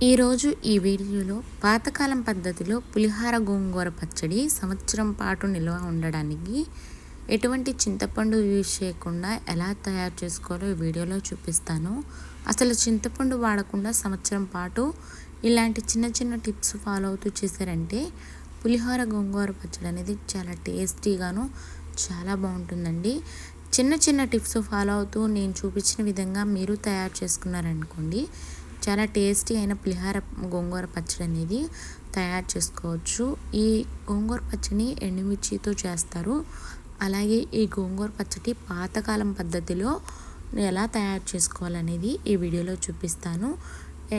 ఈరోజు ఈ వీడియోలో పాతకాలం పద్ధతిలో పులిహార గోంగూర పచ్చడి సంవత్సరం పాటు నిల్వ ఉండడానికి ఎటువంటి చింతపండు యూజ్ చేయకుండా ఎలా తయారు చేసుకోవాలో ఈ వీడియోలో చూపిస్తాను. అసలు చింతపండు వాడకుండా సంవత్సరం పాటు ఇలాంటి చిన్న చిన్న టిప్స్ ఫాలో అవుతూ చేశారంటే పులిహార గోంగూర పచ్చడి అనేది చాలా టేస్టీగాను చాలా బాగుంటుందండి. చిన్న చిన్న టిప్స్ ఫాలో అవుతూ నేను చూపించిన విధంగా మీరు తయారు చేసుకున్నారనుకోండి, చాలా టేస్టీ అయిన పులిహార గోంగూర పచ్చడి అనేది తయారు చేసుకోవచ్చు. ఈ గోంగూర పచ్చడిని ఎండుమిర్చితో చేస్తారు. అలాగే ఈ గోంగూర పచ్చడి పాతకాలం పద్ధతిలో ఎలా తయారు చేసుకోవాలనేది ఈ వీడియోలో చూపిస్తాను.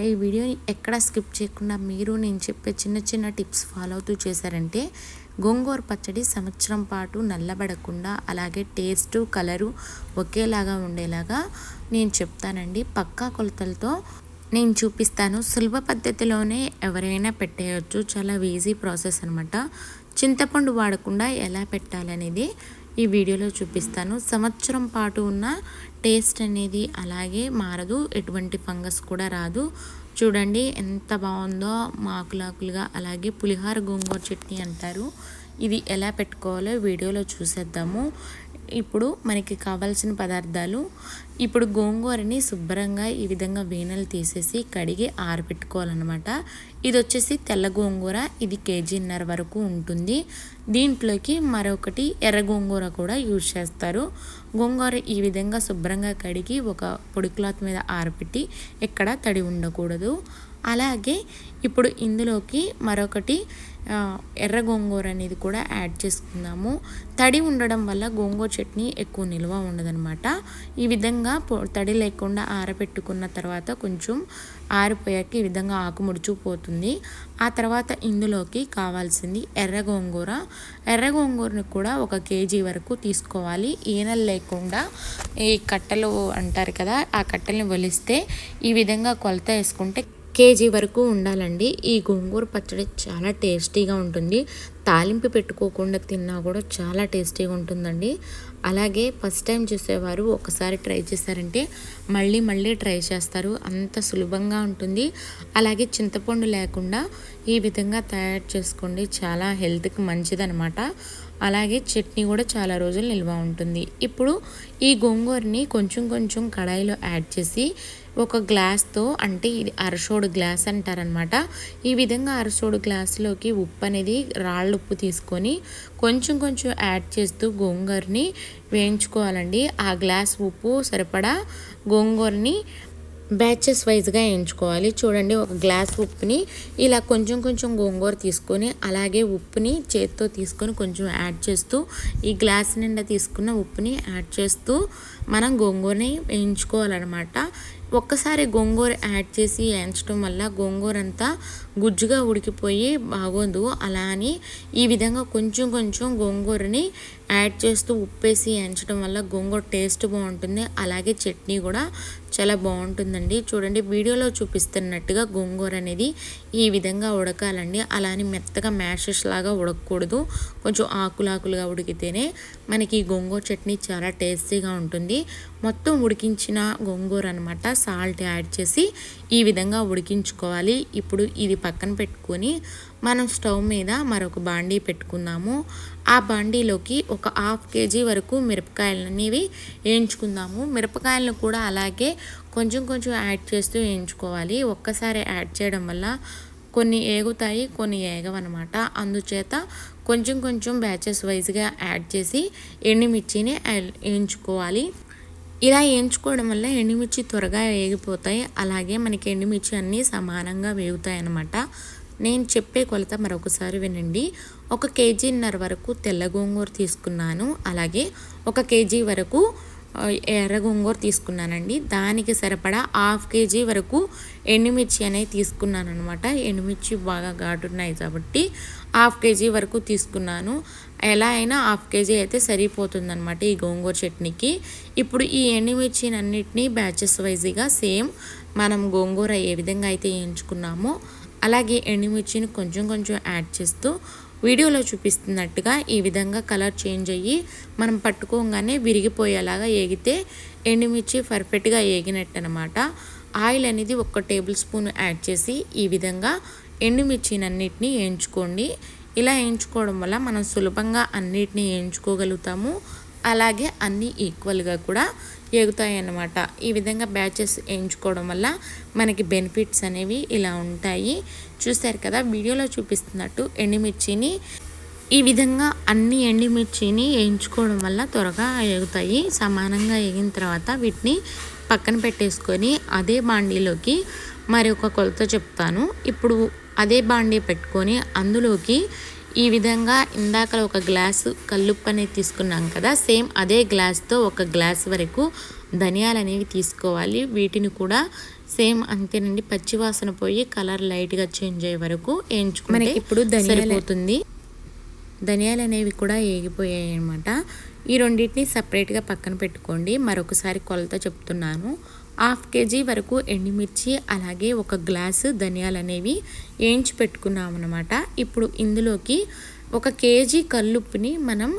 ఈ వీడియోని ఎక్కడ స్కిప్ చేయకుండా మీరు నేను చెప్పే చిన్న చిన్న టిప్స్ ఫాలో అవుతూ చేశారంటే గోంగూర పచ్చడి సంవత్సరం పాటు నల్లబడకుండా అలాగే టేస్ట్ కలరు ఒకేలాగా ఉండేలాగా నేను చెప్తానండి. పక్కా కొలతలతో నేను చూపిస్తాను. సులభ పద్ధతిలోనే ఎవరైనా పెట్టేయచ్చు. చాలా ఈజీ ప్రాసెస్ అనమాట. చింతపండు వాడకుండా ఎలా పెట్టాలనేది ఈ వీడియోలో చూపిస్తాను. సంవత్సరం పాటు ఉన్న టేస్ట్ అనేది అలాగే మారదు, ఎటువంటి ఫంగస్ కూడా రాదు. చూడండి ఎంత బాగుందో, ఆకులాకులుగా. అలాగే పులిహార గోంగూర చట్నీ అంటారు. ఇది ఎలా పెట్టుకోవాలో వీడియోలో చూసేద్దాము. ఇప్పుడు మనకి కావాల్సిన పదార్థాలు, ఇప్పుడు గోంగూరని శుభ్రంగా ఈ విధంగా వీనలు తీసేసి కడిగి ఆరబెట్టుకోవాలన్నమాట. ఇది వచ్చేసి తెల్ల గోంగూర, ఇది 1.5 kg వరకు ఉంటుంది. దీంట్లోకి మరొకటి ఎర్ర గోంగూర కూడా యూజ్ చేస్తారు. గోంగూర ఈ విధంగా శుభ్రంగా కడిగి ఒక పొడి క్లాత్ మీద ఆరబెట్టి ఎక్కడ తడి ఉండకూడదు. అలాగే ఇప్పుడు ఇందులోకి మరొకటి ఎర్ర గోంగూర అనేది కూడా యాడ్ చేసుకుందాము. తడి ఉండడం వల్ల గోంగూర చట్నీ ఎక్కువ నిల్వ ఉండదనమాట. ఈ విధంగా తడి లేకుండా ఆరబెట్టుకున్న తర్వాత కొంచెం ఆరిపోయాక ఈ విధంగా ఆకు ముడుచుకుపోతుంది. ఆ తర్వాత ఇందులోకి కావాల్సింది ఎర్ర గోంగూర. ఎర్ర గోంగూరను కూడా 1 kg వరకు తీసుకోవాలి. ఈనెలు లేకుండా ఈ కట్టెలు అంటారు కదా, ఆ కట్టెల్ని ఒలిస్తే ఈ విధంగా కొలత వేసుకుంటే 1 kg వరకు ఉండాలండి. ఈ గోంగూర పచ్చడి చాలా టేస్టీగా ఉంటుంది. తాలింపు పెట్టుకోకుండా తిన్నా కూడా చాలా టేస్టీగా ఉంటుందండి. అలాగే ఫస్ట్ టైం చూసేవారు ఒకసారి ట్రై చేశారంటే మళ్ళీ మళ్ళీ ట్రై చేస్తారు. అంత సులభంగా ఉంటుంది. అలాగే చింతపండు లేకుండా ఈ విధంగా తయారు చేసుకోండి. చాలా హెల్త్కి మంచిదనమాట. అలాగే చట్నీ కూడా చాలా రోజులు నిల్వ ఉంటుంది. ఇప్పుడు ఈ గోంగూరని కొంచెం కొంచెం కడాయిలో యాడ్ చేసి ఒక గ్లాస్తో, అంటే ఇది అరసోడు గ్లాస్ అంటారనమాట, ఈ విధంగా అరసోడు గ్లాసులోకి ఉప్పు అనేది రాళ్ళ ఉప్పు తీసుకొని కొంచెం కొంచెం యాడ్ చేస్తూ గోంగూరని వేయించుకోవాలండి. ఆ గ్లాస్ ఉప్పు సరిపడా గోంగూరని బ్యాచెస్ వైజ్గా వేయించుకోవాలి. చూడండి, ఒక గ్లాస్ ఉప్పుని ఇలా కొంచెం కొంచెం గోంగూర తీసుకొని అలాగే ఉప్పుని చేత్తో తీసుకొని కొంచెం యాడ్ చేస్తూ ఈ గ్లాస్ నిండా తీసుకున్న ఉప్పుని యాడ్ చేస్తూ మనం గోంగూరని వేయించుకోవాలన్నమాట. ఒక్కసారి గోంగూర యాడ్ చేసి వేయించడం వల్ల గోంగూర అంతా గుజ్జుగా ఉడికిపోయి బాగోదు. అలా అని ఈ విధంగా కొంచెం కొంచెం గోంగూరని యాడ్ చేస్తూ ఉప్పేసి వేయించడం వల్ల గోంగూర టేస్ట్ బాగుంటుంది. అలాగే చట్నీ కూడా చాలా బాగుంటుందండి. చూడండి, వీడియోలో చూపిస్తున్నట్టుగా గోంగూర అనేది ఈ విధంగా ఉడకాలండి. అలా అని మెత్తగా మ్యాషెస్ లాగా ఉడకకూడదు. కొంచెం ఆకులాకులుగా ఉడికితేనే మనకి ఈ గోంగూర చట్నీ చాలా టేస్టీగా ఉంటుంది. మొత్తం ఉడికించిన గోంగూర అనమాట, సాల్ట్ యాడ్ చేసి ఈ విధంగా ఉడికించుకోవాలి. ఇప్పుడు ఇది పక్కన పెట్టుకొని మనం స్టవ్ మీద మరొక బాండీ పెట్టుకుందాము. ఆ బాండీలోకి ఒక 1/2 kg వరకు మిరపకాయలు అనేవి వేయించుకుందాము. మిరపకాయలను కూడా అలాగే కొంచెం కొంచెం యాడ్ చేస్తూ వేయించుకోవాలి. ఒక్కసారి యాడ్ చేయడం వల్ల కొన్ని ఏగుతాయి, కొన్ని ఏగవన్నమాట. అందుచేత కొంచెం కొంచెం బ్యాచెస్ వైజ్గా యాడ్ చేసి ఎండుమిర్చిని వేయించుకోవాలి. ఇలా వేయించుకోవడం వల్ల ఎండుమిర్చి త్వరగా వేగిపోతాయి. అలాగే మనకి ఎండుమిర్చి అన్నీ సమానంగా వేగుతాయి అన్నమాట. నేను చెప్పే కొలత మరొకసారి వినండి. 1 kg వరకు తెల్ల గోంగూర తీసుకున్నాను. అలాగే 1 kg వరకు ఎర్ర గోంగూర తీసుకున్నానండి. దానికి సరిపడా 1/2 kg వరకు ఎండుమిర్చి అనేది తీసుకున్నాను అనమాట. ఎండుమిర్చి బాగా ఘాటున్నాయి కాబట్టి 1/2 kg వరకు తీసుకున్నాను. ఎలా అయినా 1/2 kg అయితే సరిపోతుందన్నమాట ఈ గోంగూర చట్నీకి. ఇప్పుడు ఈ ఎండుమిర్చిని అన్నిటినీ బ్యాచెస్ వైజ్గా సేమ్ మనం గోంగూర ఏ విధంగా అయితే వేయించుకున్నామో అలాగే ఎండుమిర్చిని కొంచెం కొంచెం యాడ్ చేస్తూ వీడియోలో చూపిస్తున్నట్టుగా ఈ విధంగా కలర్ చేంజ్ అయ్యి మనం పట్టుకోగానే విరిగిపోయేలాగా ఏగితే ఎండుమిర్చి పర్ఫెక్ట్గా ఏగినట్టు అనమాట. ఆయిల్ అనేది 1 టేబుల్ స్పూన్ యాడ్ చేసి ఈ విధంగా ఎండుమిర్చినన్నిటిని వేయించుకోండి. ఇలా వేయించుకోవడం వల్ల మనం సులభంగా అన్నిటిని వేయించుకోగలుగుతాము. అలాగే అన్నీ ఈక్వల్గా కూడా ఎగుతాయి అన్నమాట. ఈ విధంగా బ్యాచెస్ వేయించుకోవడం వల్ల మనకి బెనిఫిట్స్ అనేవి ఇలా ఉంటాయి. చూస్తారు కదా, వీడియోలో చూపిస్తున్నట్టు ఎండుమిర్చిని ఈ విధంగా అన్ని ఎండుమిర్చిని వేయించుకోవడం వల్ల త్వరగా ఎగుతాయి. సమానంగా ఎగిన తర్వాత వీటిని పక్కన పెట్టేసుకొని అదే బాండీలోకి మరి ఒక కొలత చెప్తాను. ఇప్పుడు అదే బాండీ పెట్టుకొని అందులోకి ఈ విధంగా ఇందాక ఒక గ్లాసు కల్లుప్పు అనేది తీసుకున్నాం కదా, సేమ్ అదే గ్లాస్తో 1 గ్లాస్ వరకు ధనియాలు అనేవి తీసుకోవాలి. వీటిని కూడా సేమ్ అంతేనండి, పచ్చివాసన పోయి కలర్ లైట్గా చేంజ్ అయ్యే వరకు వేయించుకుంటే మనకి ఇప్పుడు సరిపోతుంది. ధనియాలు అనేవి కూడా వేగిపోయాయి అన్నమాట. ఈ రెండింటిని సపరేట్గా పక్కన పెట్టుకోండి. మరొకసారి కొలత చెప్తున్నాను. 1/2 kg వరకు ఎండుమిర్చి అలాగే 1 గ్లాసు ధనియాలు అనేవి వేయించి పెట్టుకున్నాం అన్నమాట. ఇప్పుడు ఇందులోకి 1 kg కల్లుప్పుని మనం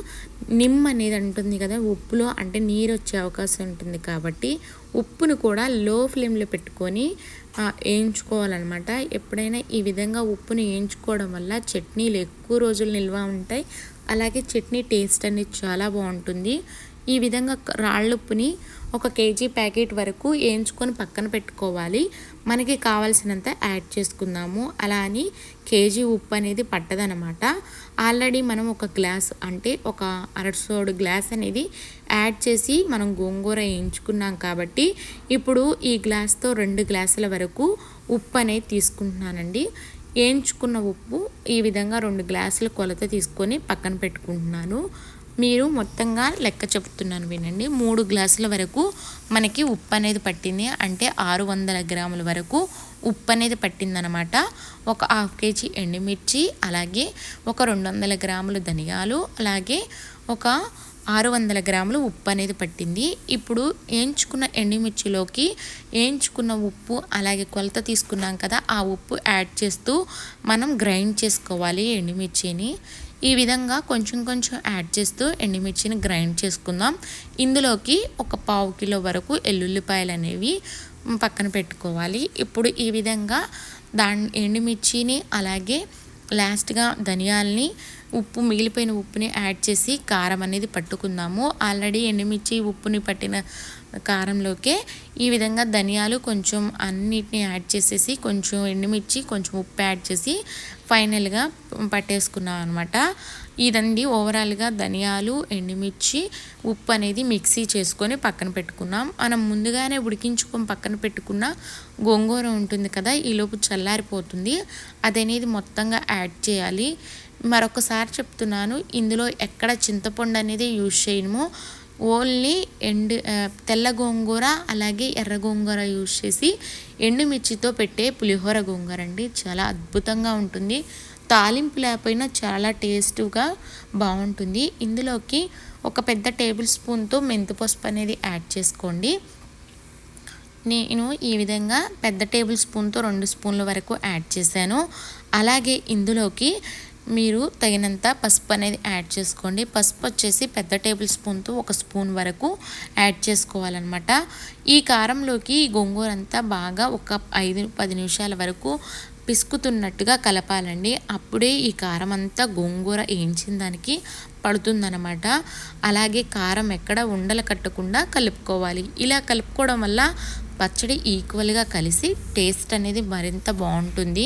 నిమ్మ అనేది ఉంటుంది కదా, ఉప్పులో అంటే నీరు వచ్చే అవకాశం ఉంటుంది కాబట్టి ఉప్పును కూడా లో ఫ్లేమ్లో పెట్టుకొని వేయించుకోవాలన్నమాట. ఎప్పుడైనా ఈ విధంగా ఉప్పుని వేయించుకోవడం వల్ల చట్నీలు ఎక్కువ రోజులు నిల్వ ఉంటాయి. అలాగే చట్నీ టేస్ట్ అనేది చాలా బాగుంటుంది. ఈ విధంగా రాళ్ళుప్పుని 1 kg ప్యాకెట్ వరకు వేయించుకొని పక్కన పెట్టుకోవాలి. మనకి కావాల్సినంత యాడ్ చేసుకుందాము. అలా అని కేజీ ఉప్పు అనేది పట్టదనమాట. ఆల్రెడీ మనం 1 గ్లాస్ అంటే 1 అరసోడు గ్లాస్ అనేది యాడ్ చేసి మనం గోంగూర వేయించుకున్నాం కాబట్టి ఇప్పుడు ఈ గ్లాస్తో 2 గ్లాసుల వరకు ఉప్పు అనేది తీసుకుంటున్నానండి. వేయించుకున్న ఉప్పు ఈ విధంగా 2 గ్లాసుల కొలత తీసుకొని పక్కన పెట్టుకుంటున్నాను. మీరు మొత్తంగా లెక్క చెప్తున్నాను వినండి. 3 గ్లాసుల వరకు మనకి ఉప్పు అనేది పట్టింది. అంటే 600 గ్రాముల వరకు ఉప్పు అనేది పట్టిందనమాట. 1/2 kg ఎండుమిర్చి అలాగే 200 గ్రాములు ధనియాలు అలాగే 600 గ్రాములు ఉప్పు అనేది పట్టింది. ఇప్పుడు వేయించుకున్న ఎండుమిర్చిలోకి వేయించుకున్న ఉప్పు అలాగే కొలత తీసుకున్నాం కదా, ఆ ఉప్పు యాడ్ చేస్తూ మనం గ్రైండ్ చేసుకోవాలి ఎండుమిర్చిని. ఈ విధంగా కొంచెం కొంచెం యాడ్ చేస్తూ ఎండుమిర్చిని గ్రైండ్ చేసుకుందాం. ఇందులోకి 1/4 కిలో వరకు ఎల్లుల్లిపాయలు అనేవి పక్కన పెట్టుకోవాలి. ఇప్పుడు ఈ విధంగా ఎండుమిర్చిని అలాగే లాస్ట్గా ధనియాల్ని మిగిలిపోయిన ఉప్పుని యాడ్ చేసి కారం అనేది పట్టుకుందాము. ఆల్రెడీ ఎండుమిర్చి ఉప్పుని పట్టిన కారంలోకే ఈ విధంగా ధనియాలు కొంచెం అన్నిటిని యాడ్ చేసేసి కొంచెం ఎండుమిర్చి కొంచెం ఉప్పు యాడ్ చేసి ఫైనల్గా పట్టేసుకున్నాం అనమాట. ఇదండి ఓవరాల్గా ధనియాలు ఎండుమిర్చి ఉప్పు అనేది మిక్సీ చేసుకొని పక్కన పెట్టుకున్నాం. మనం ముందుగానే ఉడికించుకొని పక్కన పెట్టుకున్న గోంగూర ఉంటుంది కదా, ఈలోపు చల్లారిపోతుంది. అదనేది మొత్తంగా యాడ్ చేయాలి. మరొకసారి చెప్తున్నాను, ఇందులో ఎక్కడ చింతపండు అనేది యూజ్ చేయము. ఓన్లీ తెల్ల గోంగూర అలాగే ఎర్ర గోంగూర యూజ్ చేసి ఎండుమిర్చితో పెట్టే పులిహోర గోంగూర అండి. చాలా అద్భుతంగా ఉంటుంది. తాలింపు లేకపోయినా చాలా టేస్ట్గా బాగుంటుంది. ఇందులోకి 1 పెద్ద టేబుల్ స్పూన్తో మెంతిపసుపు అనేది యాడ్ చేసుకోండి. నేను ఈ విధంగా పెద్ద టేబుల్ స్పూన్తో 2 స్పూన్ల వరకు యాడ్ చేశాను. అలాగే ఇందులోకి మీరు తగినంత పసుపు అనేది యాడ్ చేసుకోండి. పసుపు వచ్చేసి పెద్ద టేబుల్ స్పూన్తో 1 స్పూన్ వరకు యాడ్ చేసుకోవాలన్నమాట. ఈ కారంలోకి ఈ గోంగూర అంతా బాగా ఒక 5-10 నిమిషాల వరకు పిసుకుతున్నట్టుగా కలపాలండి. అప్పుడే ఈ కారం అంతా గోంగూర వేయించిన దానికి పడుతుందన్నమాట. అలాగే కారం ఎక్కడ ఉండలు కట్టకుండా కలుపుకోవాలి. ఇలా కలుపుకోవడం వల్ల పచ్చడి ఈక్వల్గా కలిసి టేస్ట్ అనేది మరింత బాగుంటుంది.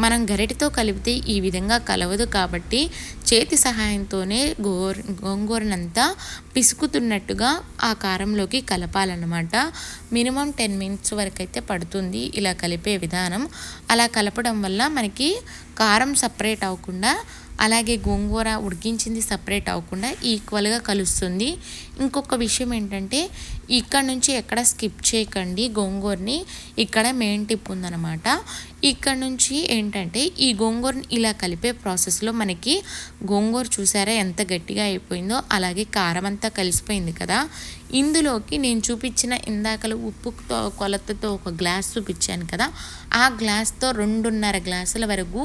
మనం గరిటెతో కలిపితే ఈ విధంగా కలవదు కాబట్టి చేతి సహాయంతోనే గోంగూరనంతా పిసుకుతున్నట్టుగా ఆ కారంలోకి కలపాలన్నమాట. మినిమం 10 మినిట్స్ వరకు అయితే పడుతుంది ఇలా కలిపే విధానం. అలా కలపడం వల్ల మనకి కారం సపరేట్ అవ్వకుండా అలాగే గోంగూర ఉడికించింది సపరేట్ అవ్వకుండా ఈక్వల్గా కలుస్తుంది. ఇంకొక విషయం ఏంటంటే ఇక్కడ నుంచి ఎక్కడ స్కిప్ చేయకండి. గోంగూరని ఇక్కడ మెయిన్ టిప్ ఉందన్నమాట. ఇక్కడ నుంచి ఏంటంటే ఈ గోంగూరని ఇలా కలిపే ప్రాసెస్లో మనకి గోంగూర చూసారా ఎంత గట్టిగా అయిపోయిందో, అలాగే కారం అంతా కలిసిపోయింది కదా. ఇందులోకి నేను చూపించిన ఇందాకలు ఉప్పు కొలతతో 1 గ్లాస్ చూపించాను కదా, ఆ గ్లాస్తో 2.5 గ్లాసుల వరకు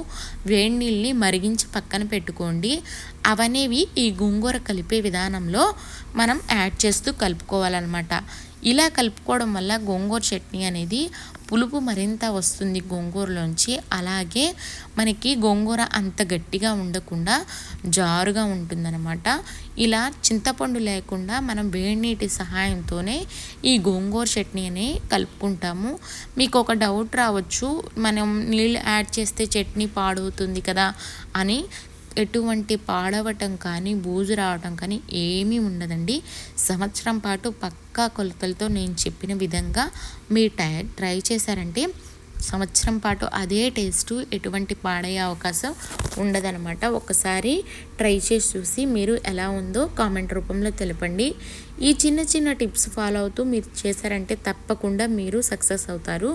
వేడి నీళ్ళని మరిగించి పక్కన పెట్టుకోండి. అవనేవి ఈ గోంగూర కలిపే విధానంలో మనం యాడ్ చేస్తూ కలుపుకోవాలన్నమాట. ఇలా కలుపుకోవడం వల్ల గోంగూర చట్నీ అనేది పులుపు మరింత వస్తుంది గోంగూరలోంచి. అలాగే మనకి గోంగూర అంత గట్టిగా ఉండకుండా జారుగా ఉంటుందన్నమాట. ఇలా చింతపండు లేకుండా మనం వేడి నీటి సహాయంతోనే ఈ గోంగూర చట్నీ అని కలుపుకుంటాము. మీకు ఒక డౌట్ రావచ్చు, మనం నీళ్ళు యాడ్ చేస్తే చట్నీ పాడవుతుంది కదా అని. ఎటువంటి పాడవటం కానీ బూజు రావటం కానీ ఏమీ ఉండదండి. సంవత్సరం పాటు పక్కా కొలతలతో నేను చెప్పిన విధంగా మీరు ట్రై చేశారంటే సంవత్సరం పాటు అదే టేస్టు, ఎటువంటి పాడయ్యే అవకాశం ఉండదనమాట. ఒకసారి ట్రై చేసి చూసి మీరు ఎలా ఉందో కామెంట్ రూపంలో తెలపండి. ఈ చిన్న చిన్న టిప్స్ ఫాలో అవుతూ మీరు చేశారంటే తప్పకుండా మీరు సక్సెస్ అవుతారు.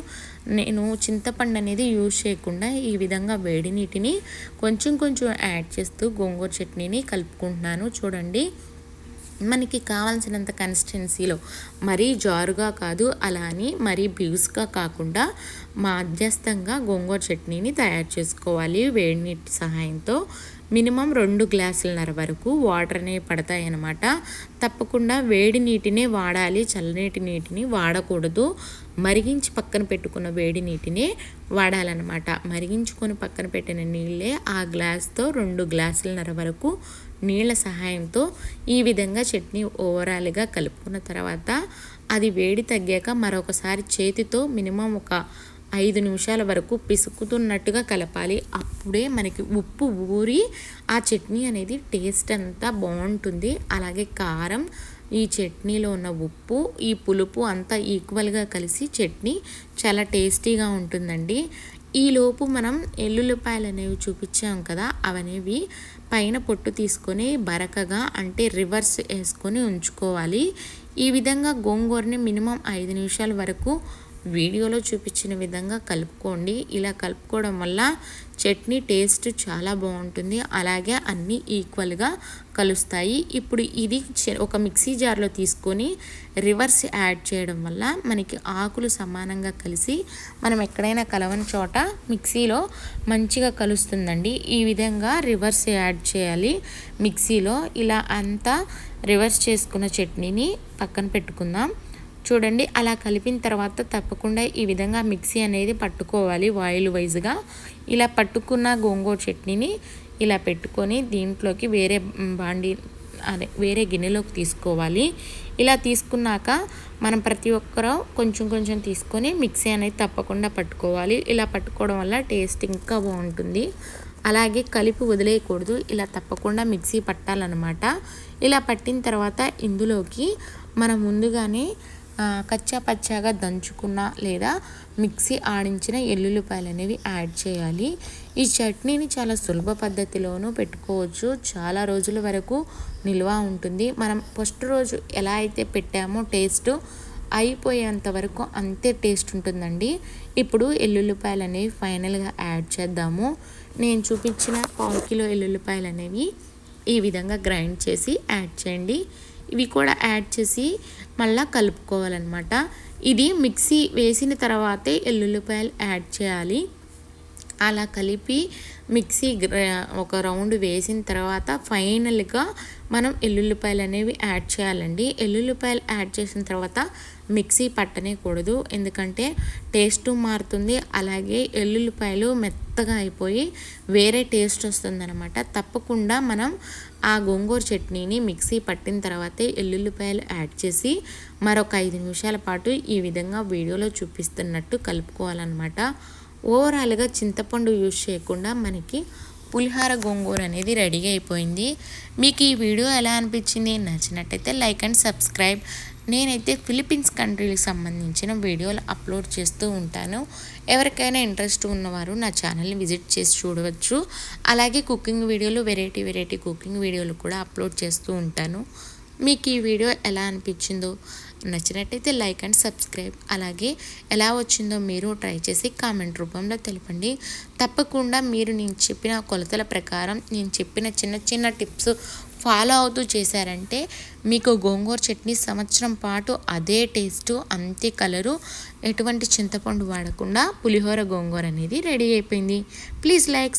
నేను చింతపండు అనేది యూజ్ చేయకుండా ఈ విధంగా వేడి నీటిని కొంచెం కొంచెం యాడ్ చేస్తూ గోంగూర చట్నీని కలుపుకుంటున్నాను. చూడండి, మనకి కావాల్సినంత కన్సిస్టెన్సీలో, మరీ జారుగా కాదు, అలా అని మరీ బ్యూస్గా కాకుండా మధ్యస్థంగా గోంగూర చట్నీని తయారు చేసుకోవాలి. వేడి నీటి సహాయంతో మినిమం 2 గ్లాసులన్నర వరకు వాటర్ అనేవి పడతాయి అన్నమాట. తప్పకుండా వేడి నీటినే వాడాలి, చల్లనీటి నీటిని వాడకూడదు. మరిగించి పక్కన పెట్టుకున్న వేడి నీటినే వాడాలన్నమాట. మరిగించుకొని పక్కన పెట్టిన నీళ్ళే ఆ గ్లాస్తో 2 గ్లాసులన్నర వరకు నీళ్ళ సహాయంతో ఈ విధంగా చట్నీ ఓవరాల్గా కలుపుకున్న తర్వాత అది వేడి తగ్గాక మరొకసారి చేతితో మినిమం ఒక 5 నిమిషాల వరకు పిసుకుతున్నట్టుగా కలపాలి. అప్పుడే మనకి ఉప్పు ఊరి ఆ చట్నీ అనేది టేస్ట్ అంతా బాగుంటుంది. అలాగే కారం, ఈ చట్నీలో ఉన్న ఉప్పు, ఈ పులుపు అంతా ఈక్వల్గా కలిసి చట్నీ చాలా టేస్టీగా ఉంటుందండి. ఈలోపు మనం ఎల్లుల్లిపాయలు అనేవి చూపించాం కదా, అవనేవి పైన పొట్టు తీసుకొని బరకగా అంటే రివర్స్ వేసుకొని ఉంచుకోవాలి. ఈ విధంగా గోంగూరని మినిమం 5 నిమిషాల వరకు వీడియోలో చూపించిన విధంగా కలుపుకోండి. ఇలా కలుపుకోవడం వల్ల చట్నీ టేస్ట్ చాలా బాగుంటుంది. అలాగే అన్నీ ఈక్వల్గా కలుస్తాయి. ఇప్పుడు ఇది ఒక మిక్సీ జార్లో తీసుకొని రివర్స్ యాడ్ చేయడం వల్ల మనకి ఆకులు సమానంగా కలిసి మనం ఎక్కడైనా కలవని చోట మిక్సీలో మంచిగా కలుస్తుందండి. ఈ విధంగా రివర్స్ యాడ్ చేయాలి మిక్సీలో. ఇలా అంతా రివర్స్ చేసుకున్న చట్నీని పక్కన పెట్టుకుందాం. చూడండి, అలా కలిపిన తర్వాత తప్పకుండా ఈ విధంగా మిక్సీ అనేది పట్టుకోవాలి ఆయిల్ వైజ్గా. ఇలా పట్టుకున్న గోంగూర చట్నీని ఇలా పెట్టుకొని దీంట్లోకి వేరే గిన్నెలోకి తీసుకోవాలి. ఇలా తీసుకున్నాక మనం ప్రతి ఒక్కరూ కొంచెం కొంచెం తీసుకొని మిక్సీ అనేది తప్పకుండా పట్టుకోవాలి. ఇలా పట్టుకోవడం వల్ల టేస్ట్ ఇంకా బాగుంటుంది. అలాగే కలిపి వదిలేయకూడదు, ఇలా తప్పకుండా మిక్సీ పట్టాలన్నమాట. ఇలా పట్టిన తర్వాత ఇందులోకి మనం ముందుగానే కచ్చా పచ్చాగా దంచుకున్న లేదా మిక్సీ ఆడించిన ఎల్లుల్లిపాయలు అనేవి యాడ్ చేయాలి. ఈ చట్నీని చాలా సులభ పద్ధతిలోనూ పెట్టుకోవచ్చు, చాలా రోజుల వరకు నిల్వ ఉంటుంది. మనం ఫస్ట్ రోజు ఎలా అయితే పెట్టామో టేస్ట్ అయిపోయేంత వరకు అంతే టేస్ట్ ఉంటుందండి. ఇప్పుడు ఎల్లుల్లిపాయలు అనేవి ఫైనల్గా యాడ్ చేద్దాము. నేను చూపించిన 1/4 కిలో ఎల్లుల్లిపాయలు అనేవి ఈ విధంగా గ్రైండ్ చేసి యాడ్ చేయండి. ఇవి కూడా యాడ్ చేసి మళ్ళీ కలుపుకోవాలన్నమాట. ఇది మిక్సీ వేసిన తర్వాతే ఎల్లుల్లిపాయలు యాడ్ చేయాలి. అలా కలిపి మిక్సీ ఒక రౌండ్ వేసిన తర్వాత ఫైనల్గా మనం ఎల్లుల్లిపాయలు అనేవి యాడ్ చేయాలండి. ఎల్లుల్లిపాయలు యాడ్ చేసిన తర్వాత మిక్సీ పట్టనేకూడదు, ఎందుకంటే టేస్ట్ మారుతుంది. అలాగే ఎల్లుల్లిపాయలు మెత్తగా అయిపోయి వేరే టేస్ట్ వస్తుందన్నమాట. తప్పకుండా మనం ఆ గోంగూర చట్నీని మిక్సీ పట్టిన తర్వాతే ఎల్లుల్లిపాయలు యాడ్ చేసి మరొక 5 నిమిషాల పాటు ఈ విధంగా వీడియోలో చూపిస్తున్నట్టు కలుపుకోవాలన్నమాట. ఓవరాల్గా చింతపండు యూజ్ చేయకుండా మనకి పులిహార గోంగూర అనేది రెడీగా అయిపోయింది. మీకు ఈ వీడియో ఎలా అనిపించింది? నచ్చినట్టయితే లైక్ అండ్ సబ్స్క్రైబ్. నేనైతే ఫిలిప్పీన్స్ కంట్రీకి సంబంధించిన వీడియోలు అప్లోడ్ చేస్తూ ఉంటాను. ఎవరికైనా ఇంట్రెస్ట్ ఉన్నవారు నా ఛానల్ని విజిట్ చేసి చూడవచ్చు. అలాగే కుకింగ్ వీడియోలు, వెరైటీ కుకింగ్ వీడియోలు కూడా అప్లోడ్ చేస్తూ ఉంటాను. మీకు ఈ వీడియో ఎలా అనిపించిందో, నచ్చినట్టయితే లైక్ అండ్ సబ్స్క్రైబ్. అలాగే ఎలా వచ్చిందో మీరు ట్రై చేసి కామెంట్ రూపంలో తెలపండి. తప్పకుండా మీరు నేను చెప్పిన కొలతల ప్రకారం నేను చెప్పిన చిన్న చిన్న టిప్స్ ఫాలో అవుతూ చేశారంటే మీకు గోంగూర చట్నీ సంవత్సరం పాటు అదే టేస్టు, అంతే కలరు, ఎటువంటి చింతపండు వాడకుండా పులిహోర గోంగూర అనేది రెడీ అయిపోయింది. Please like